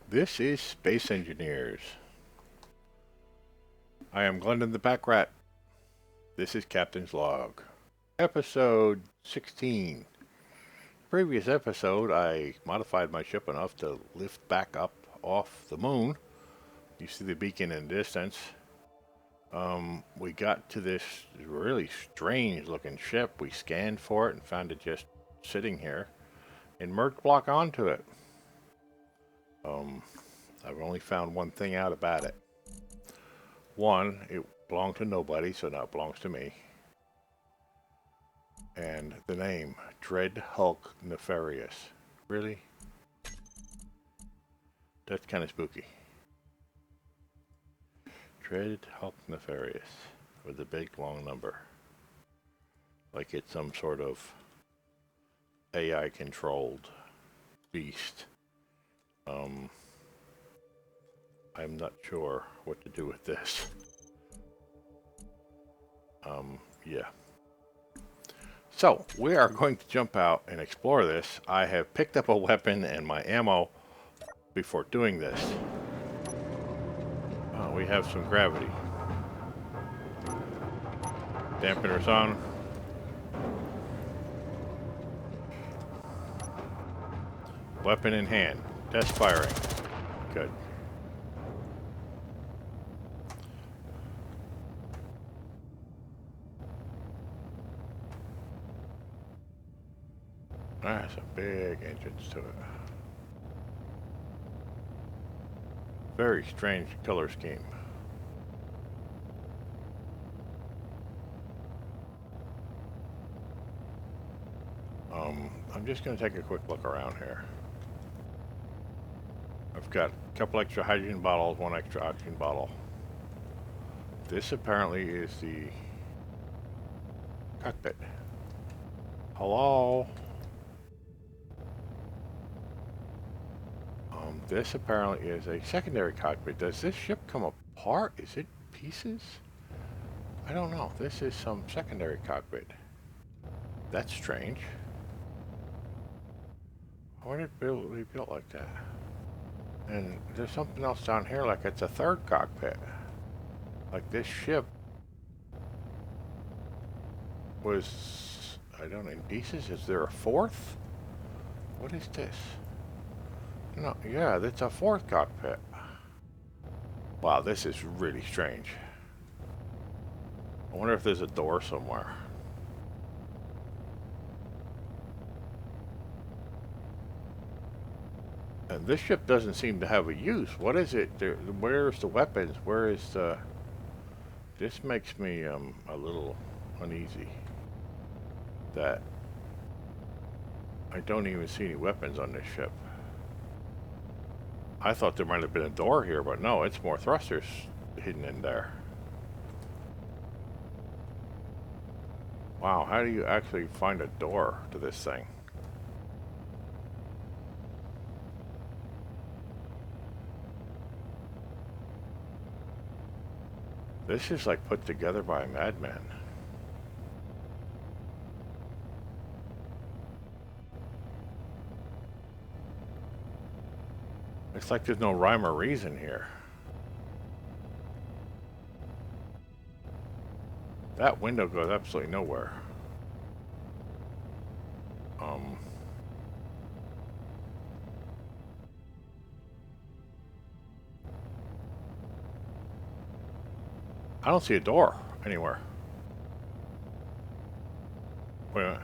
This is Space Engineers. I am Glendin ThePackRat. This is Captain's Log. Episode 16. Previous episode, I modified my ship enough to lift back up off the moon. You see the beacon in the distance. We got to this really strange looking ship. We scanned for it and found it just sitting here and merged block onto it. I've only found one thing out about it. One, it belonged to nobody, so now it belongs to me. And the name, Dread Hulk Nefarious. Really? That's kind of spooky. Dread Hulk Nefarious, with a big long number. Like it's some sort of AI controlled beast. I'm not sure what to do with this. Yeah. So, we are going to jump out and explore this. I have picked up a weapon and my ammo before doing this. Oh, we have some gravity. Dampeners on. Weapon in hand. Test firing. Good. That's a big entrance to it. Very strange color scheme. I'm just going to take a quick look around here. I've got a couple extra hydrogen bottles, one extra oxygen bottle. This apparently is the cockpit. Hello? This apparently is a secondary cockpit. Does this ship come apart? Is it pieces? I don't know. This is some secondary cockpit. That's strange. Why did it be built like that? And there's something else down here, like it's a third cockpit. Like this ship was, I don't know, in pieces? Is there a fourth? What is this? No, yeah, that's a fourth cockpit. Wow, this is really strange. I wonder if there's a door somewhere. And this ship doesn't seem to have a use. What is it? Where's the weapons? Where is the... This makes me a little uneasy. That I don't even see any weapons on this ship. I thought there might have been a door here, but no, it's more thrusters hidden in there. Wow, how do you actually find a door to this thing? This is like put together by a madman. It's like there's no rhyme or reason here. That window goes absolutely nowhere. I don't see a door anywhere. Wait a minute.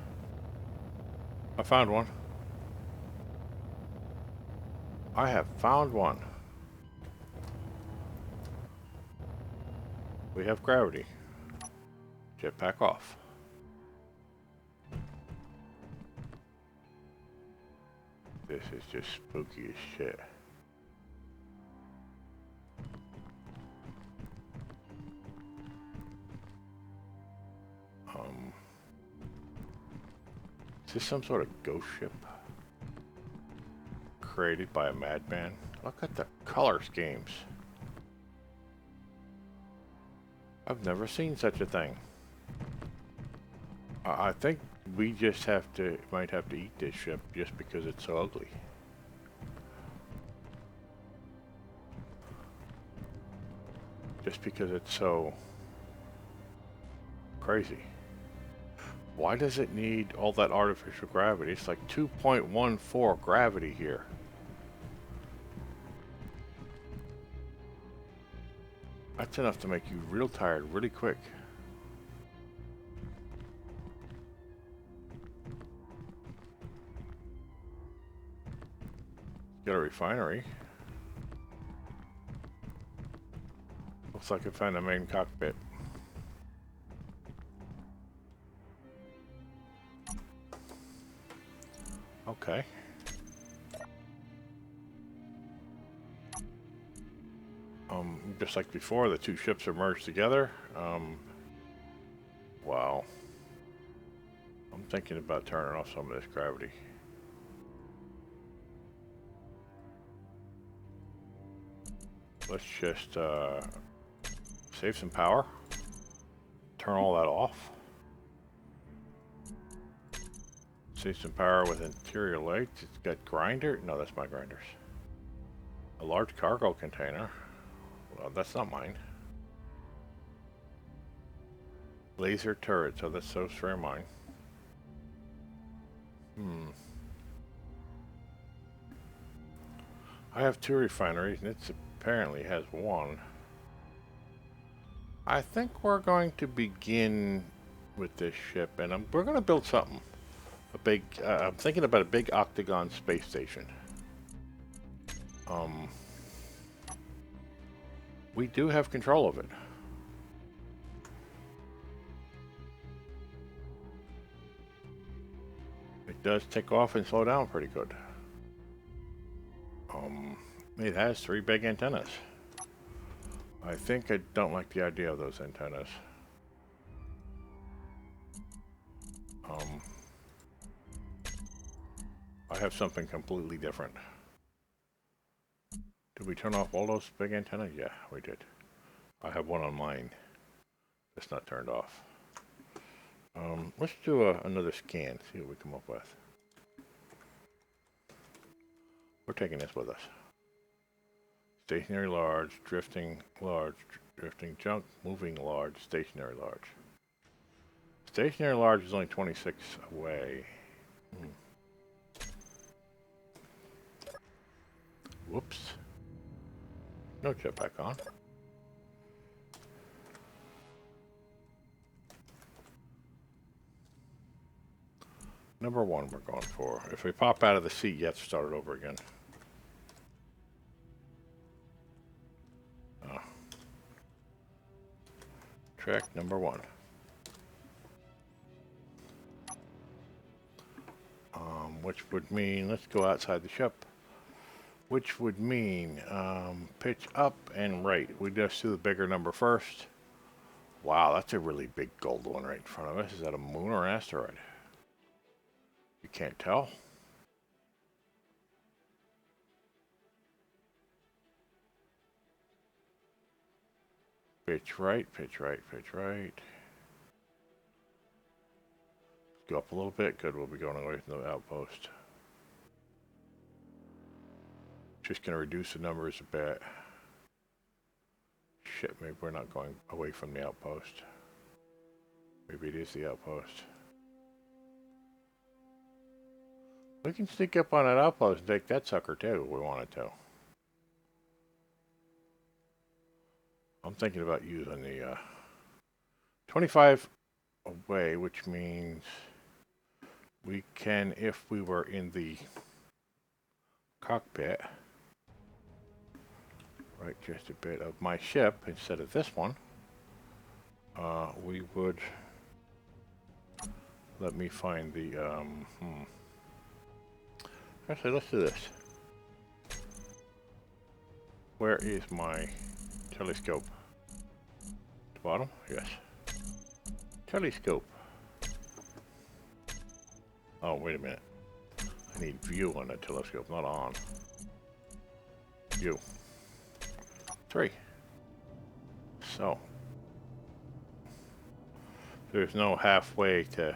I found one. I have found one. We have gravity. Jetpack off. This is just spooky as shit. Is this some sort of ghost ship? Created by a madman? Look at the color schemes. I've never seen such a thing. I think we just might have to eat this ship just because it's so ugly. just because it's so crazy. Why does it need all that artificial gravity? It's like 2.14 gravity here. That's enough to make you real tired really quick. Got a refinery. Looks like I found the main cockpit. Okay. Just like before, the two ships are merged together. Wow. I'm thinking about turning off some of this gravity. Let's just save some power. Turn all that off. Save some power with interior lights. It's got grinder. No, that's my grinders. A large cargo container. Well, that's not mine. Laser turret. So that's so for mine. I have two refineries, and it apparently has one. I think we're going to begin with this ship, and we're going to build something. A big. I'm thinking about a big octagon space station. We do have control of it. It does take off and slow down pretty good. It has 3 big antennas. I think I don't like the idea of those antennas. I have something completely different. Did we turn off all those big antennas? Yeah, we did. I have one on mine that's not turned off. Let's do another scan, see what we come up with. We're taking this with us. Stationary large, drifting junk, moving large, stationary large. Stationary large is only 26 away. Whoops. No jetpack on. Number 1 we're going for. If we pop out of the seat, you have to start it over again. Track number 1. Which would mean, let's go outside the ship. Which would mean pitch up and right. We just do the bigger number first. Wow, that's a really big gold one right in front of us. Is that a moon or an asteroid? You can't tell. Pitch right, pitch right, pitch right. Go up a little bit. Good, we'll be going away from the outpost. Just going to reduce the numbers a bit. Shit, maybe we're not going away from the outpost. Maybe it is the outpost. We can sneak up on that outpost and take that sucker too if we wanted to. I'm thinking about using the 25 away, which means we can, if we were in the cockpit, right, just a bit of my ship instead of this one, we would, let me find the, actually, let's do this. Where is my telescope? The bottom? Yes. Telescope. Oh, wait a minute. I need view on the telescope, not on. View. 3. So. There's no halfway to...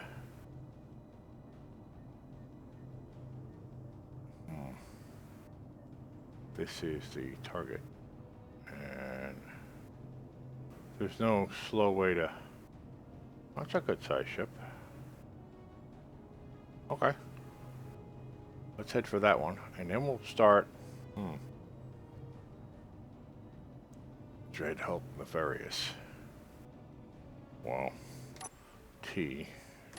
This is the target. And There's no slow way to... That's a good size ship. Okay. Let's head for that one. And then we'll start... Dread Hope Nefarious. Well... T...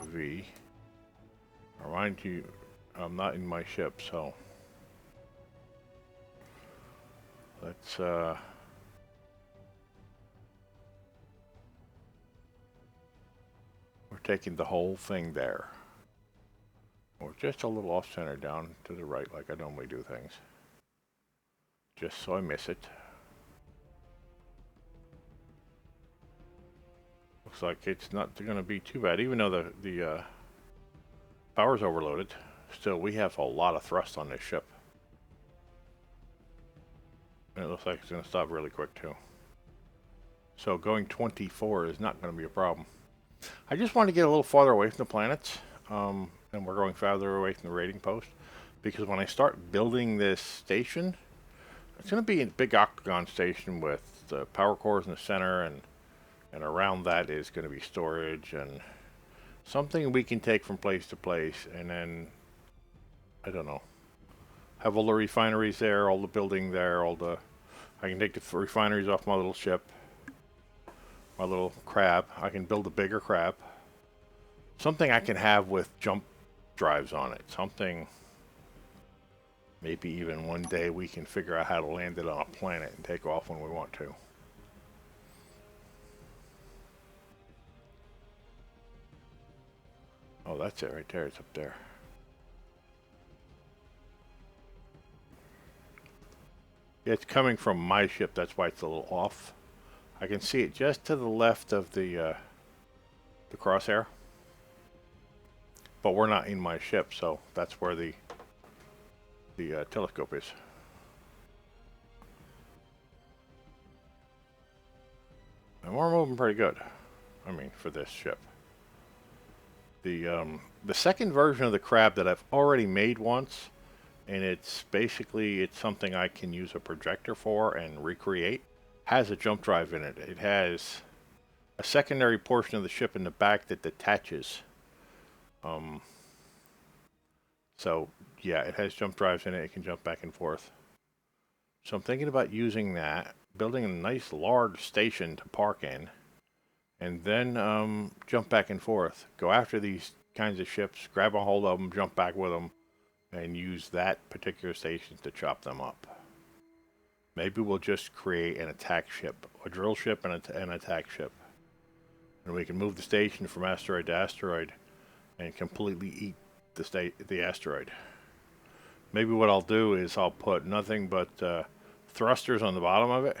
V... I remind you, I'm not in my ship, so... Let's, We're taking the whole thing there. Or just a little off-center down to the right like I normally do things. Just so I miss it. Looks like it's not going to be too bad, even though the power's overloaded. Still, we have a lot of thrust on this ship. And it looks like it's going to stop really quick too. So going 24 is not going to be a problem. I just want to get a little farther away from the planets. And we're going farther away from the raiding post. Because when I start building this station, it's going to be a big octagon station with the power cores in the center, and around that is going to be storage and something we can take from place to place, and then, I don't know, have all the refineries there, all the building there, I can take the refineries off my little ship, my little crab. I can build a bigger crab. Something I can have with jump drives on it. Something, maybe even one day we can figure out how to land it on a planet and take off when we want to. Oh, that's it right there. It's up there. It's coming from my ship. That's why it's a little off. I can see it just to the left of the crosshair. But we're not in my ship, so that's where the telescope is. And we're moving pretty good. I mean, for this ship. The second version of the crab that I've already made once, and it's something I can use a projector for and recreate, has a jump drive in it. It has a secondary portion of the ship in the back that detaches. So yeah, it has jump drives in it. It can jump back and forth. So I'm thinking about using that, building a nice large station to park in, and then jump back and forth. Go after these kinds of ships, grab a hold of them, jump back with them, and use that particular station to chop them up. Maybe we'll just create an attack ship, a drill ship and an attack ship. And we can move the station from asteroid to asteroid and completely eat the asteroid. Maybe what I'll do is I'll put nothing but thrusters on the bottom of it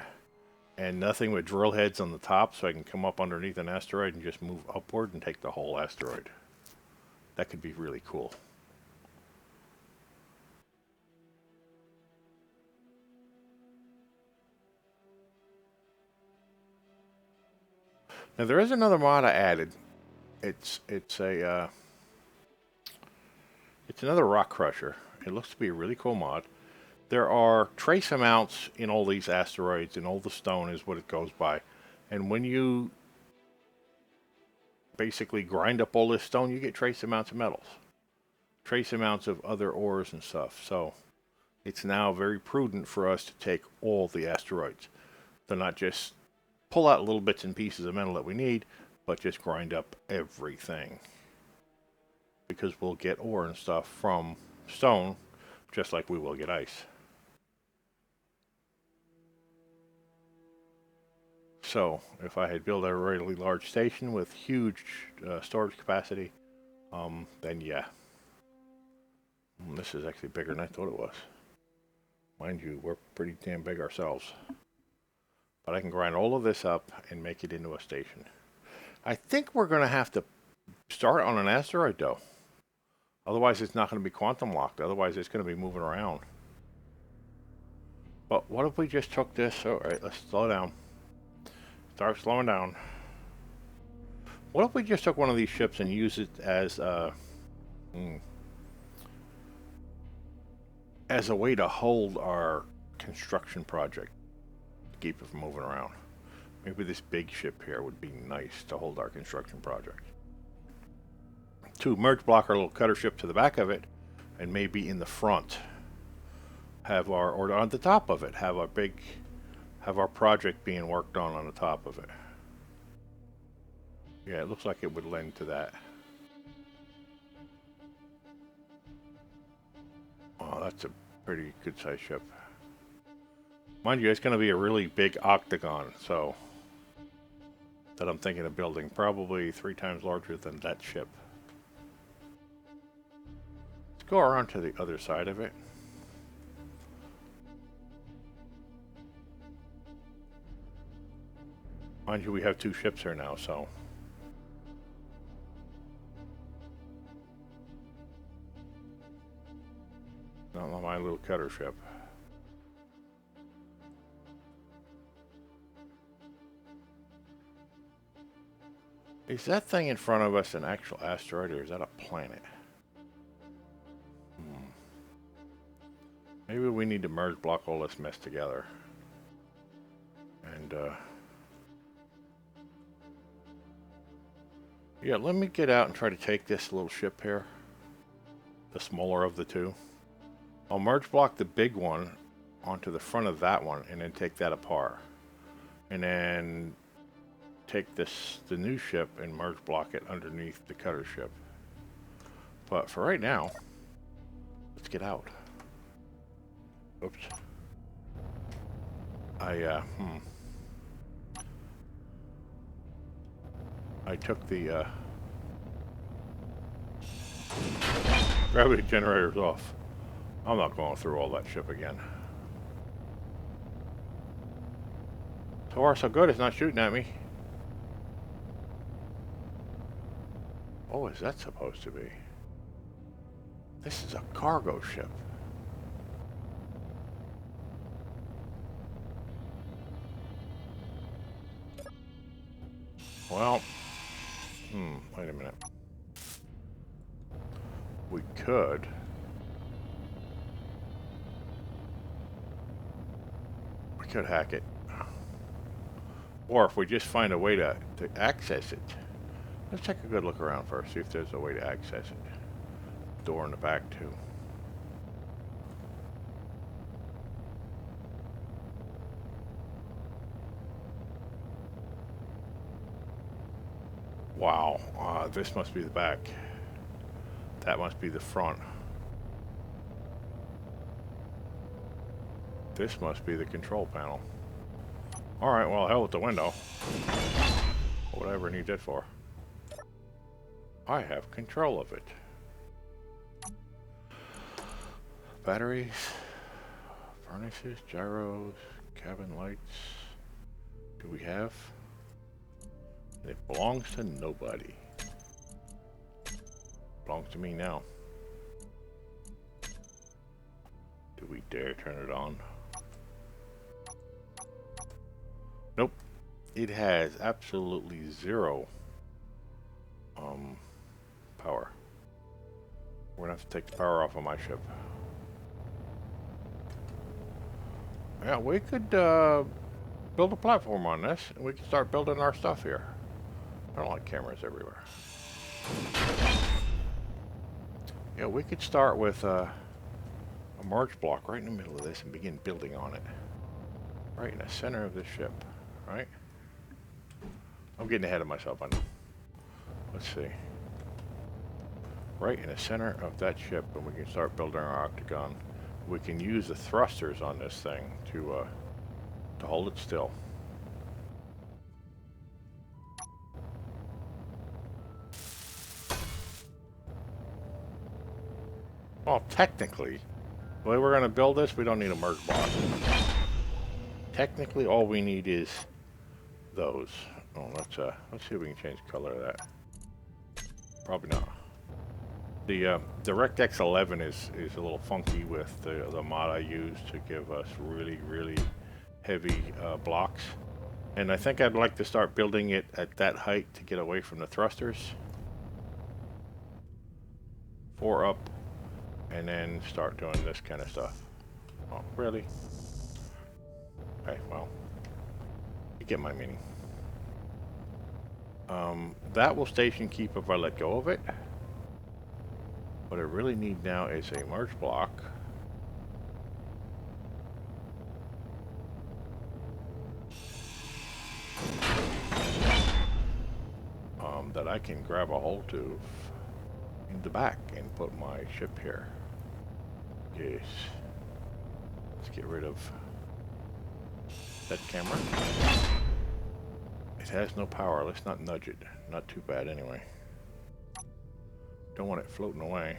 and nothing but drill heads on the top, so I can come up underneath an asteroid and just move upward and take the whole asteroid. That could be really cool. Now there is another mod I added. It's another rock crusher. It looks to be a really cool mod. There are trace amounts in all these asteroids, and all the stone is what it goes by. And when you basically grind up all this stone, you get trace amounts of metals, trace amounts of other ores and stuff. So it's now very prudent for us to take all the asteroids. They're not just pull out little bits and pieces of metal that we need, but just grind up everything. Because we'll get ore and stuff from stone, just like we will get ice. So, if I had built a really large station with huge storage capacity, then yeah. This is actually bigger than I thought it was. Mind you, we're pretty damn big ourselves. But I can grind all of this up and make it into a station. I think we're going to have to start on an asteroid, though. Otherwise, it's not going to be quantum locked. Otherwise, it's going to be moving around. But what if we just took this? All right, let's slow down. Start slowing down. What if we just took one of these ships and used it as a way to hold our construction project, to keep it from moving around? Maybe this big ship here would be nice to hold our construction project. To merge block our little cutter ship to the back of it, and maybe in the front have our, or on the top of it, have our project being worked on the top of it. Yeah, it looks like it would lend to that. Oh, that's a pretty good sized ship. Mind you, it's going to be a really big octagon, so that I'm thinking of building, probably 3 times larger than that ship. Let's go around to the other side of it. Mind you, we have 2 ships here now, so. Not my little cutter ship. Is that thing in front of us an actual asteroid, or is that a planet? Maybe we need to merge block all this mess together. And, yeah, let me get out and try to take this little ship here. The smaller of the 2. I'll merge block the big one onto the front of that one and then take that apart. And then take the new ship and merge block it underneath the cutter ship. But for right now, let's get out. Oops. I took the gravity generators off. I'm not going through all that ship again. So far so good, it's not shooting at me. What was that supposed to be? This is a cargo ship. Well, wait a minute. We could. We could hack it. Or if we just find a way to access it. Let's take a good look around first, see if there's a way to access it. Door in the back, too. Wow, this must be the back. That must be the front. This must be the control panel. Alright, well, hell with the window. Whatever I need that for. I have control of it. Batteries, furnaces, gyros, cabin lights. Do we have? It belongs to nobody. Belongs to me now. Do we dare turn it on? Nope. It has absolutely 0 power. We're gonna have to take the power off of my ship. Yeah, we could build a platform on this, and we can start building our stuff here. I don't like cameras everywhere. Yeah, we could start with a merge block right in the middle of this and begin building on it. Right in the center of the ship, right? I'm getting ahead of myself, I know. Let's see. Right in the center of that ship, and we can start building our octagon. We can use the thrusters on this thing to hold it still. Well, technically, the way we're going to build this, we don't need a merge block. Technically, all we need is those. Oh, let's see if we can change the color of that. Probably not. The DirectX 11 is a little funky with the mod I use to give us really heavy blocks. And I think I'd like to start building it at that height to get away from the thrusters. 4 up, and then start doing this kind of stuff. Oh, really? Okay, well, you get my meaning. That will station keep if I let go of it. What I really need now is a merge block. That I can grab a hold of in the back and put my ship here. Yes. Let's get rid of that camera. It has no power. Let's not nudge it. Not too bad anyway. Don't want it floating away.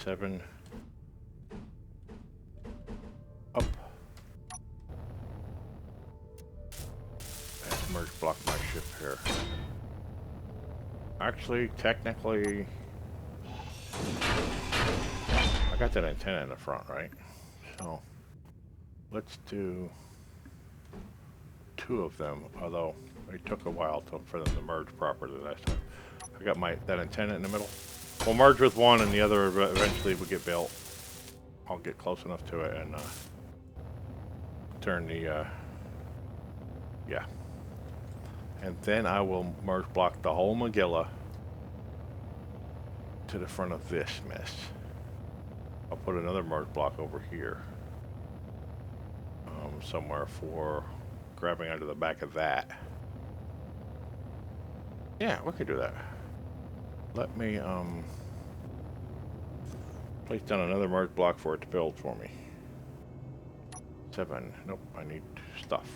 7. Up. Let's merge block my ship here. Actually, technically, I got that antenna in the front, right? So, let's do 2 of them, although it took a while for them to merge properly last time. I got that antenna in the middle. We'll merge with one and the other eventually will get built. I'll get close enough to it and turn the, yeah. And then I will merge block the whole Magilla to the front of this mess. I'll put another merge block over here. Somewhere for grabbing onto the back of that. Yeah, we could do that. Let me place down another merge block for it to build for me. 7. Nope, I need stuff.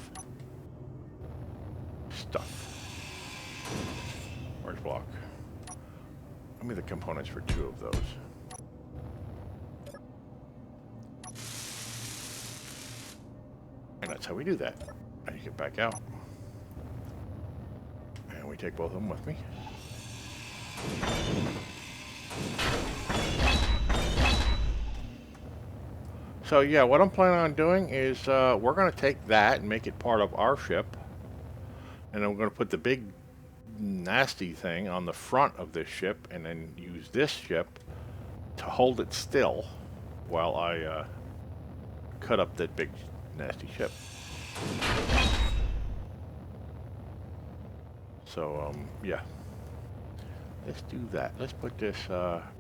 Merge block. Give me the components for 2 of those. And that's how we do that. And you get back out. And we take both of them with me. So yeah, what I'm planning on doing is we're going to take that and make it part of our ship. And then we're going to put the big nasty thing on the front of this ship and then use this ship to hold it still while I cut up that big nasty ship. So yeah, let's do that. Let's put this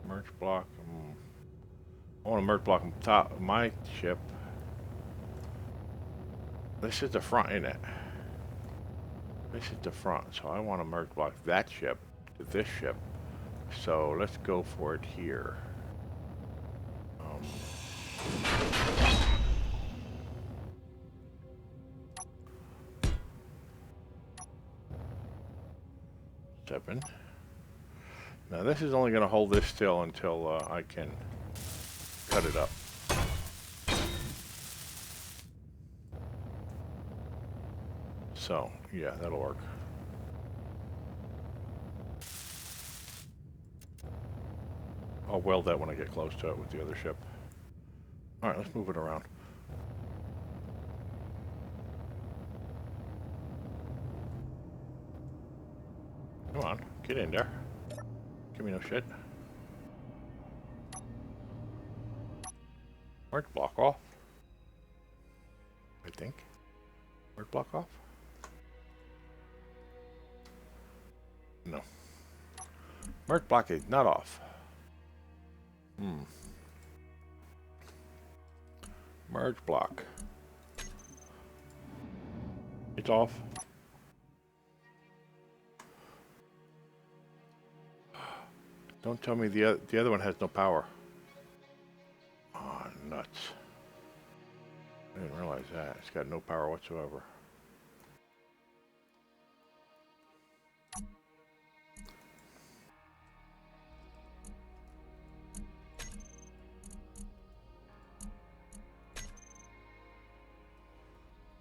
merge block. I want to merge block on top of my ship. This is the front, isn't it? This is the front, so I want to merge block that ship to this ship. So let's go for it here. 7. Now this is only going to hold this still until I can cut it up. So, yeah, that'll work. I'll weld that when I get close to it with the other ship. Alright, let's move it around. Come on, get in there. Give me no shit. Merge block off. I think. Merge block off? No. Merge block is not off. Merge block. It's off. Don't tell me the other one has no power. Oh, nuts. I didn't realize that. It's got no power whatsoever.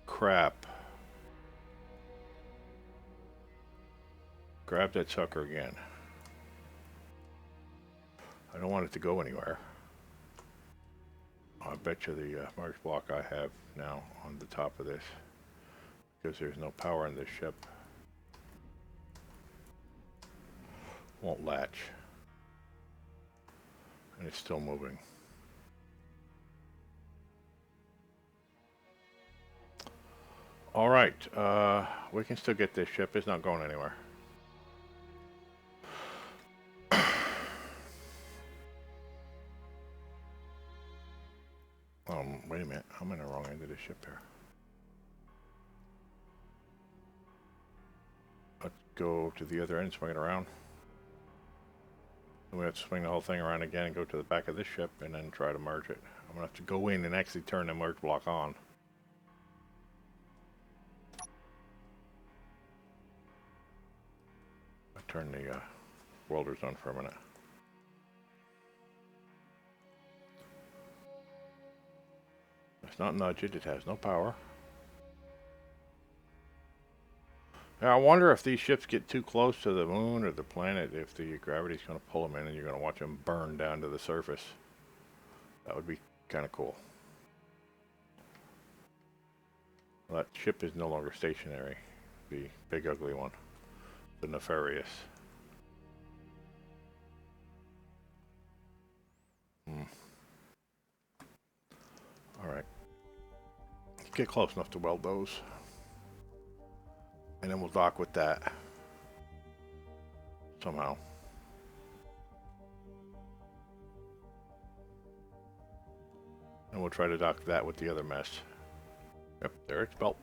Crap. Grab that sucker again. I don't want it to go anywhere. I bet you the merge block I have now on the top of this, because there's no power in this ship, won't latch. And it's still moving. Alright, we can still get this ship. It's not going anywhere. Wait a minute. I'm in the wrong end of the ship here. Let's go to the other end, swing it around. Then we have to swing the whole thing around again and go to the back of this ship and then try to merge it. I'm going to have to go in and actually turn the merge block on. I turn the welders on for a minute. Let's not nudge it. It has no power. Now, I wonder if these ships get too close to the moon or the planet, if the gravity's going to pull them in and you're going to watch them burn down to the surface. That would be kind of cool. Well, that ship is no longer stationary. The big ugly one. The Nefarious. Alright. Get close enough to weld those. And then we'll dock with that. Somehow. And we'll try to dock that with the other mess. Yep, there it's built.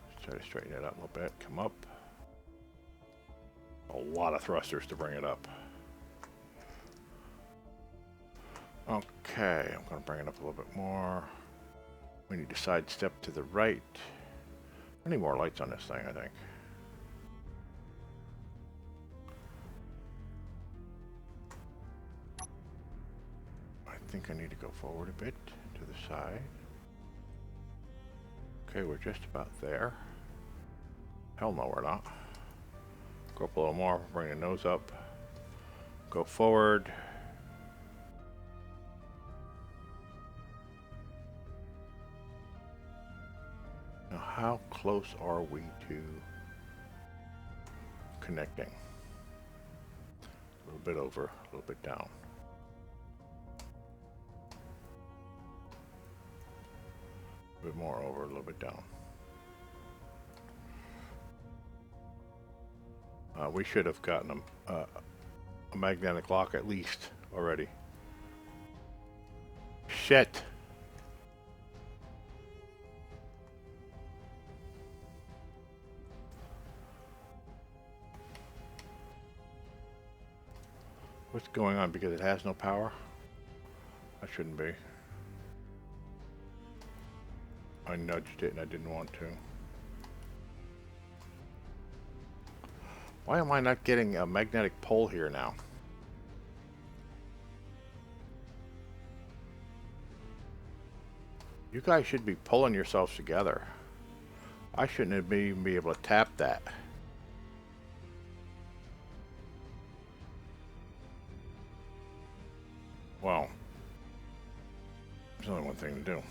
Let's try to straighten it out a little bit. Come up. A lot of thrusters to bring it up. Okay, I'm going to bring it up a little bit more. We need to sidestep to the right. I need more lights on this thing, I think. I think I need to go forward a bit to the side. Okay, we're just about there. Hell no, we're not. Go up a little more, bring the nose up. Go forward. Now, how close are we to connecting? A little bit over, a little bit down. A bit more over, a little bit down. We should have gotten a magnetic lock at least already. Shit! What's going on? Because it has no power? I shouldn't be. I nudged it and I didn't want to. Why am I not getting a magnetic pole here now? You guys should be pulling yourselves together. I shouldn't even be able to tap that. Well, there's only one thing to do.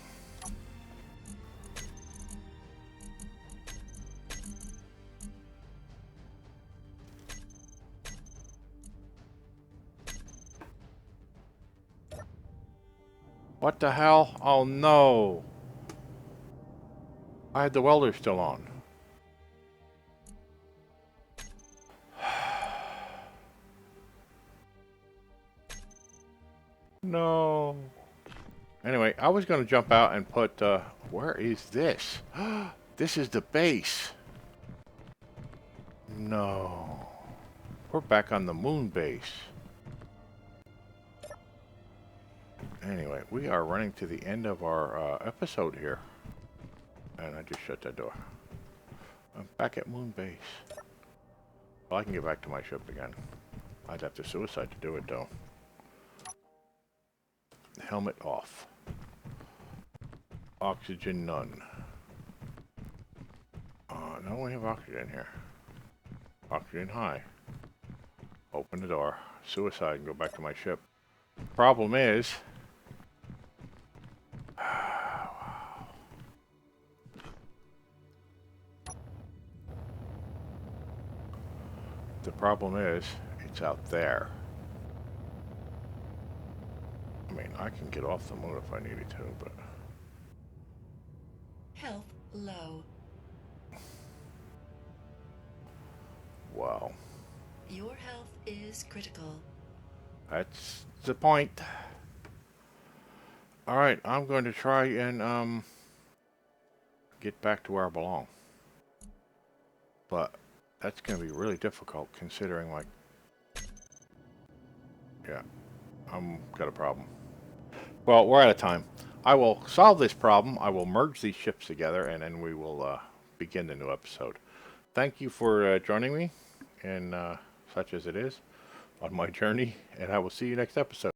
What the hell? Oh no! I had the welder still on. No. Anyway, I was going to jump out and put, where is this? This is the base. No. We're back on the moon base. Anyway, we are running to the end of our episode here. And I just shut that door. I'm back at moon base. Well, I can get back to my ship again. I'd have to suicide to do it, though. Helmet off. Oxygen none. No, we have oxygen here. Oxygen high. Open the door. Suicide and go back to my ship. Problem is... The problem is, it's out there. I mean, I can get off the moon if I needed to, but... Health low. Wow. Your health is critical. That's the point. Alright, I'm going to try and get back to where I belong. But that's going to be really difficult considering, like, yeah, I'm got a problem. Well, we're out of time. I will solve this problem. I will merge these ships together, and then we will begin the new episode. Thank you for joining me, and such as it is, on my journey, and I will see you next episode.